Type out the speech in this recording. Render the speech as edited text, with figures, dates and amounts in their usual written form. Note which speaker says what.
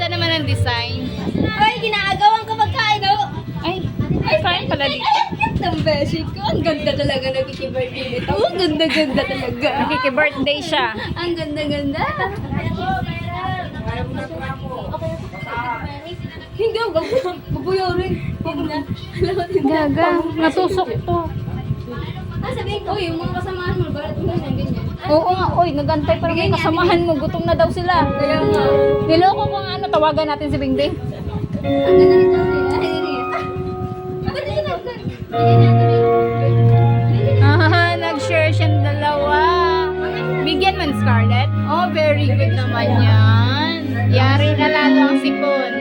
Speaker 1: naman ang design.
Speaker 2: Ay, ginaagawan ka pagkain, oh.
Speaker 1: Ay, kain pala dito.
Speaker 2: Ang beshi ko. Ang ganda talaga nagkikibirthday nito. Ang ganda-ganda talaga.
Speaker 1: Nakiki-birthday siya.
Speaker 2: Ang ganda-ganda. Hindi ako babuyorin.
Speaker 1: Gaga, natusok to.
Speaker 2: Sabihin ko, yung mga kasamahan mo, balat mo ganyan, ganyan.
Speaker 1: Oo nga, oy, nagantay pa rin yung kasamahan mo. Gutom na daw sila.
Speaker 2: Kaya nga.
Speaker 1: Niloko ko nga ano, tawagan natin si Bingbing.
Speaker 2: Ang ganda nito. Ba't hindi natin?
Speaker 1: Ah, nag-share siyang dalawa. Bigyan man Scarlett. Oh, very good naman yan. Yari na lalo ang sipon.